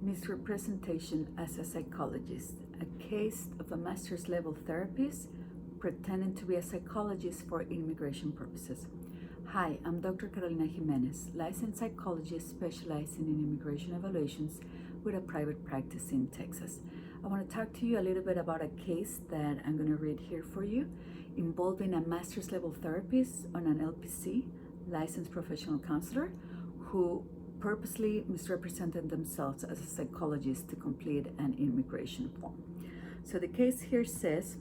Misrepresentation as a psychologist, a case of a master's level therapist pretending to be a psychologist for immigration purposes. Hi, I'm Dr. Carolina Jimenez, licensed psychologist specializing in immigration evaluations with a private practice in Texas. I want to talk to you a little bit about a case that I'm going to read here for you involving a master's level therapist on an LPC, licensed professional counselor, who purposely misrepresented themselves as a psychologist to complete an immigration form. So the case here says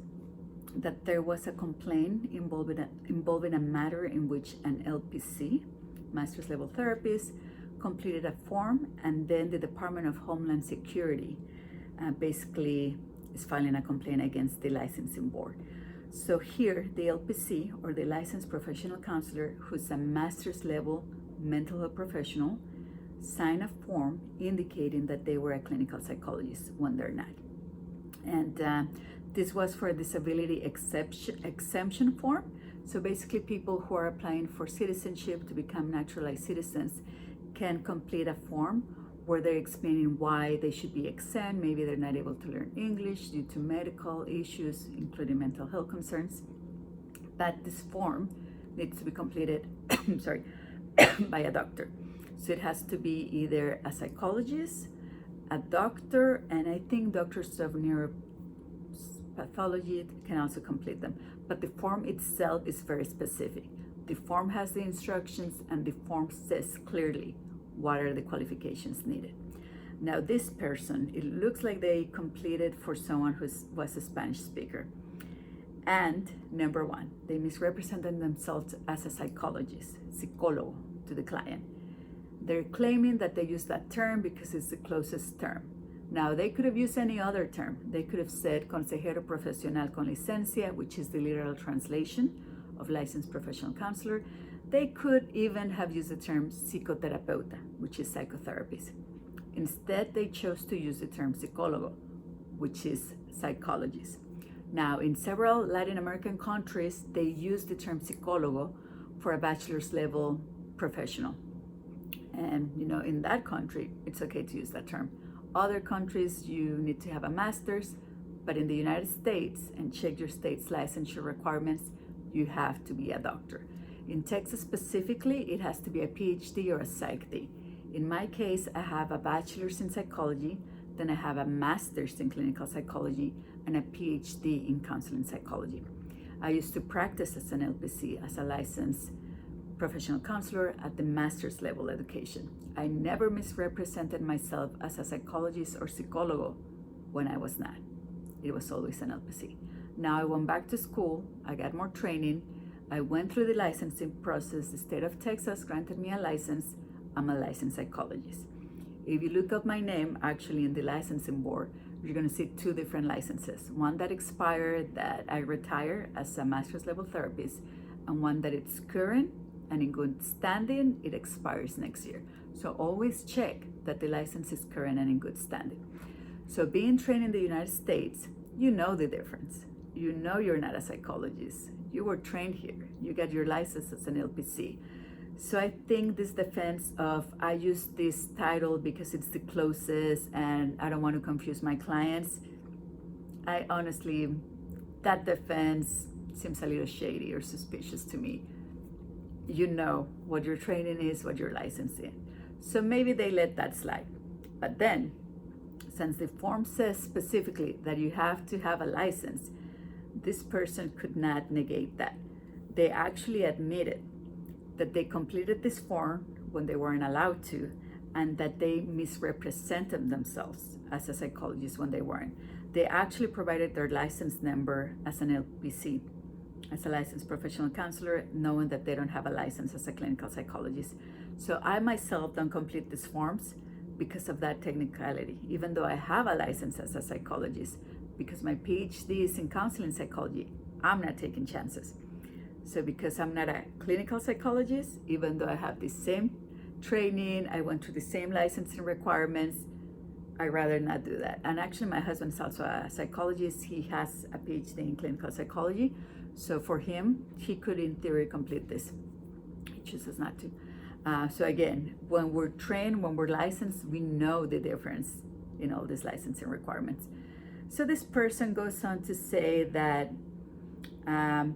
that there was a complaint involving a matter in which an LPC, master's level therapist, completed a form, and then the Department of Homeland Security basically is filing a complaint against the licensing board. So here, the LPC, or the licensed professional counselor, who's a master's level mental health professional, signed a form indicating that they were a clinical psychologist when they're not. And this was for a disability exemption form. So basically, people who are applying for citizenship to become naturalized citizens can complete a form where they're explaining why they should be exempt. Maybe they're not able to learn English due to medical issues, including mental health concerns. But this form needs to be completed by a doctor. So it has to be either a psychologist, a doctor, and I think doctors of neuropathology can also complete them. But the form itself is very specific. The form has the instructions, and the form says clearly what are the qualifications needed. Now this person, it looks like they completed for someone who was a Spanish speaker. And number one, they misrepresented themselves as a psychologist, psicólogo, to the client. They're claiming that they use that term because it's the closest term. Now, they could have used any other term. They could have said consejero profesional con licencia, which is the literal translation of licensed professional counselor. They could even have used the term psicoterapeuta, which is psychotherapist. Instead, they chose to use the term psicólogo, which is psychologist. Now, in several Latin American countries, they use the term psicólogo for a bachelor's level professional. And in that country, it's okay to use that term. Other countries, you need to have a master's, but in the United States, and check your state's licensure requirements, you have to be a doctor. In Texas specifically, it has to be a PhD or a PsyD. In my case, I have a bachelor's in psychology, then I have a master's in clinical psychology, and a PhD in counseling psychology. I used to practice as an LPC, as a licensed professional counselor at the master's level education. I never misrepresented myself as a psychologist or psicólogo when I was not. It was always an LPC. Now I went back to school, I got more training, I went through the licensing process, the state of Texas granted me a license, I'm a licensed psychologist. If you look up my name, actually in the licensing board, you're gonna see two different licenses. One that expired, that I retired as a master's level therapist, and one that it's current and in good standing, it expires next year. So always check that the license is current and in good standing. So being trained in the United States, you know the difference. You know you're not a psychologist. You were trained here. You got your license as an LPC. So I think this defense of I use this title because it's the closest and I don't want to confuse my clients, I honestly, that defense seems a little shady or suspicious to me. You know what your training is, what your license is. So maybe they let that slide. But then, since the form says specifically that you have to have a license, this person could not negate that. They actually admitted that they completed this form when they weren't allowed to, and that they misrepresented themselves as a psychologist when they weren't. They actually provided their license number as an LPC, as a licensed professional counselor, knowing that they don't have a license as a clinical psychologist. So I myself don't complete these forms because of that technicality, even though I have a license as a psychologist, because my PhD is in counseling psychology, I'm not taking chances. So because I'm not a clinical psychologist, even though I have the same training, I went through the same licensing requirements, I'd rather not do that. And actually my husband is also a psychologist. He has a PhD in clinical psychology. So for him, he could in theory complete this. He chooses not to. So again, when we're trained, when we're licensed, we know the difference in all these licensing requirements. So this person goes on to say that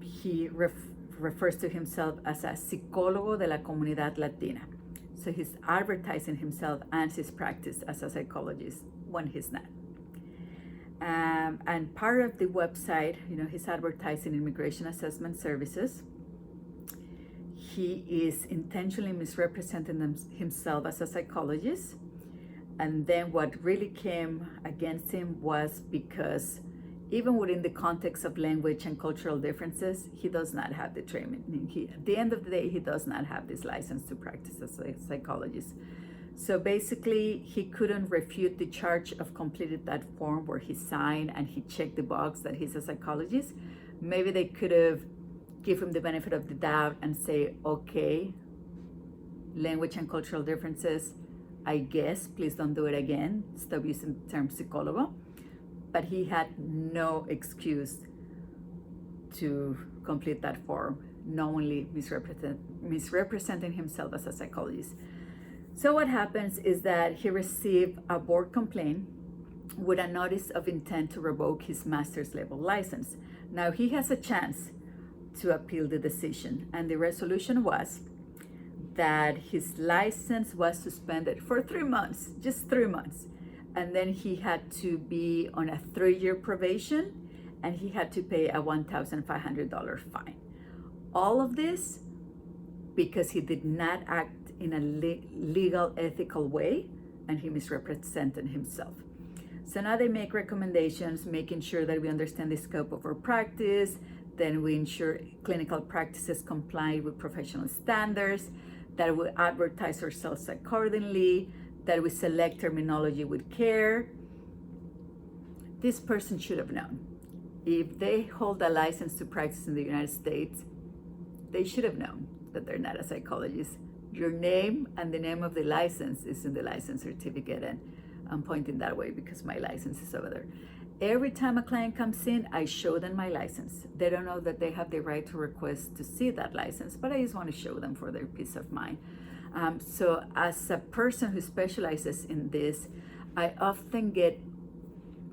he refers to himself as a psicólogo de la comunidad latina. So he's advertising himself and his practice as a psychologist when he's not. And part of the website, he's advertising immigration assessment services. He is intentionally misrepresenting himself as a psychologist. And then what really came against him was because even within the context of language and cultural differences, he does not have the training. At the end of the day, he does not have this license to practice as a psychologist. So basically, he couldn't refute the charge of completed that form where he signed and he checked the box that he's a psychologist. Maybe they could have given him the benefit of the doubt and say, okay, language and cultural differences, I guess, please don't do it again. Stop using the term psicólogo. But he had no excuse to complete that form, knowingly misrepresenting himself as a psychologist. So what happens is that he received a board complaint with a notice of intent to revoke his master's level license. Now he has a chance to appeal the decision, and the resolution was that his license was suspended for 3 months, just 3 months. And then he had to be on a 3-year probation, and he had to pay a $1,500 fine. All of this because he did not act in a legal, ethical way, and he misrepresented himself. So now they make recommendations, making sure that we understand the scope of our practice, then we ensure clinical practices comply with professional standards, that we advertise ourselves accordingly, that we select terminology with care. This person should have known. If they hold a license to practice in the United States, they should have known that they're not a psychologist. Your name and the name of the license is in the license certificate, and I'm pointing that way because my license is over there. Every time a client comes in, I show them my license. They don't know that they have the right to request to see that license, but I just want to show them for their peace of mind. So as a person who specializes in this, I often get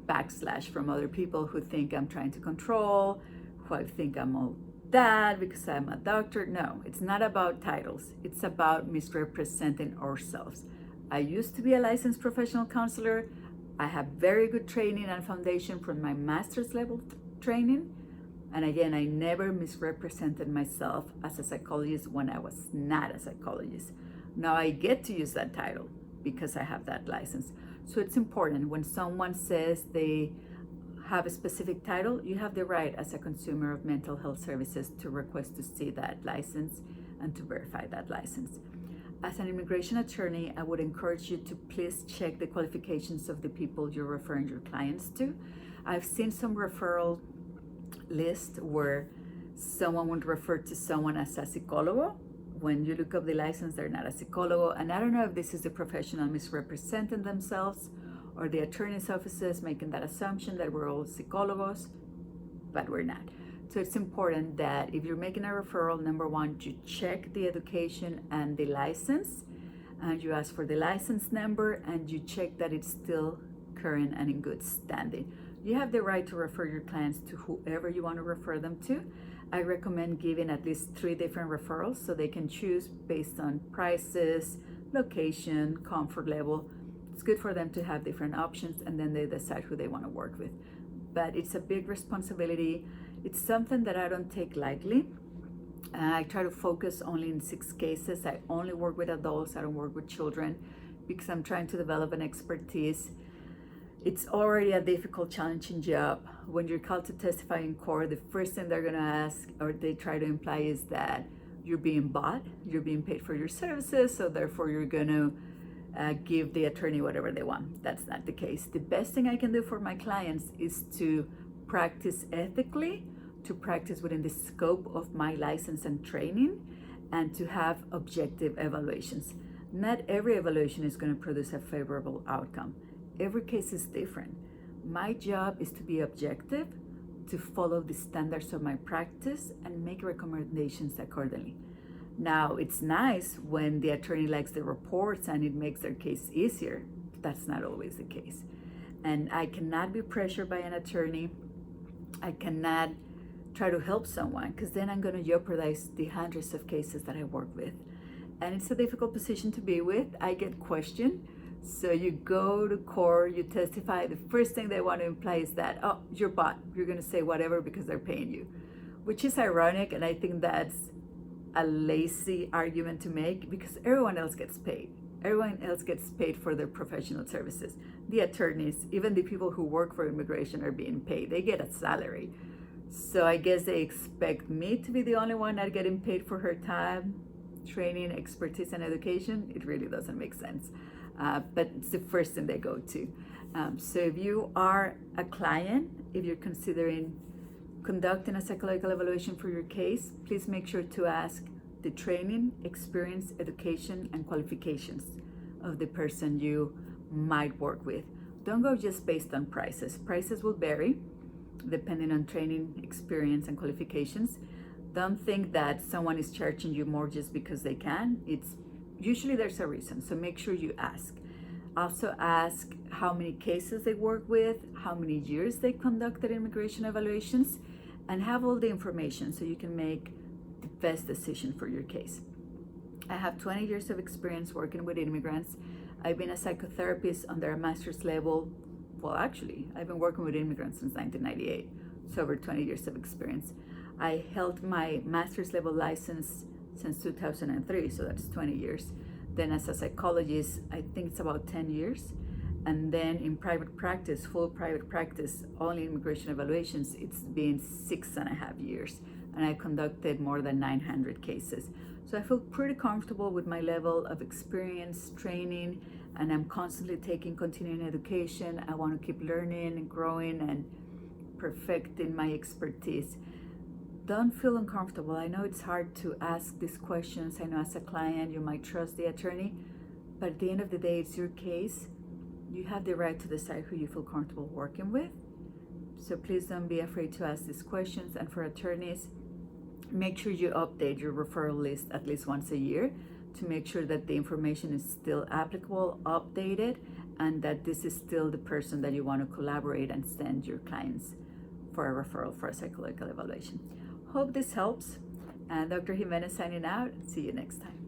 backslash from other people who think I'm trying to control, who think I'm all that because I'm a doctor. No, it's not about titles. It's about misrepresenting ourselves. I used to be a licensed professional counselor. I have very good training and foundation from my master's level training. And again, I never misrepresented myself as a psychologist when I was not a psychologist. Now I get to use that title because I have that license. So it's important when someone says they have a specific title, you have the right as a consumer of mental health services to request to see that license and to verify that license. As an immigration attorney, I would encourage you to please check the qualifications of the people you're referring your clients to. I've seen some referral lists where someone would refer to someone as a psicólogo. When you look up the license, they're not a psicólogo. And I don't know if this is the professional misrepresenting themselves or the attorney's offices making that assumption that we're all psicólogos, but we're not. So it's important that if you're making a referral, number one, you check the education and the license, and you ask for the license number, and you check that it's still current and in good standing. You have the right to refer your clients to whoever you want to refer them to. I recommend giving at least 3 different referrals so they can choose based on prices, location, comfort level. It's good for them to have different options, and then they decide who they want to work with. But it's a big responsibility. It's something that I don't take lightly. I try to focus only in 6 cases. I only work with adults. I don't work with children because I'm trying to develop an expertise. It's already a difficult, challenging job. When you're called to testify in court, the first thing they're going to ask or they try to imply is that you're being bought, you're being paid for your services, so therefore you're going to give the attorney whatever they want. That's not the case. The best thing I can do for my clients is to practice ethically, to practice within the scope of my license and training, and to have objective evaluations. Not every evaluation is going to produce a favorable outcome. Every case is different. My job is to be objective, to follow the standards of my practice, and make recommendations accordingly. Now, it's nice when the attorney likes the reports and it makes their case easier. That's not always the case. And I cannot be pressured by an attorney. I cannot try to help someone, because then I'm going to jeopardize the hundreds of cases that I work with. And it's a difficult position to be with. I get questioned. So you go to court, you testify. The first thing they want to imply is that, oh, you're bought. You're going to say whatever because they're paying you, which is ironic. And I think that's a lazy argument to make, because everyone else gets paid. Everyone else gets paid for their professional services. The attorneys, even the people who work for immigration, are being paid. They get a salary. So I guess they expect me to be the only one not getting paid for her time, training, expertise, and education. It really doesn't make sense. But it's the first thing they go to. So if you are a client, if you're considering conducting a psychological evaluation for your case, please make sure to ask the training, experience, education, and qualifications of the person you might work with. Don't go just based on prices. Prices will vary depending on training, experience, and qualifications. Don't think that someone is charging you more just because they can. It's usually there's a reason, so make sure you ask. Also ask how many cases they work with, how many years they conducted immigration evaluations, and have all the information so you can make the best decision for your case. I have 20 years of experience working with immigrants. I've been a psychotherapist under a master's level. Well, actually, I've been working with immigrants since 1998, so over 20 years of experience. I held my master's level license since 2003, so that's 20 years. Then as a psychologist, I think it's about 10 years. And then in private practice, full private practice, only immigration evaluations, it's been 6.5 years. And I conducted more than 900 cases. So I feel pretty comfortable with my level of experience, training, and I'm constantly taking continuing education. I want to keep learning and growing and perfecting my expertise. Don't feel uncomfortable. I know it's hard to ask these questions. I know as a client, you might trust the attorney, but at the end of the day, it's your case. You have the right to decide who you feel comfortable working with. So please don't be afraid to ask these questions. And for attorneys, make sure you update your referral list at least once a year to make sure that the information is still applicable, updated, and that this is still the person that you want to collaborate and send your clients for a referral for a psychological evaluation. Hope this helps. And Dr. Jimenez signing out. See you next time.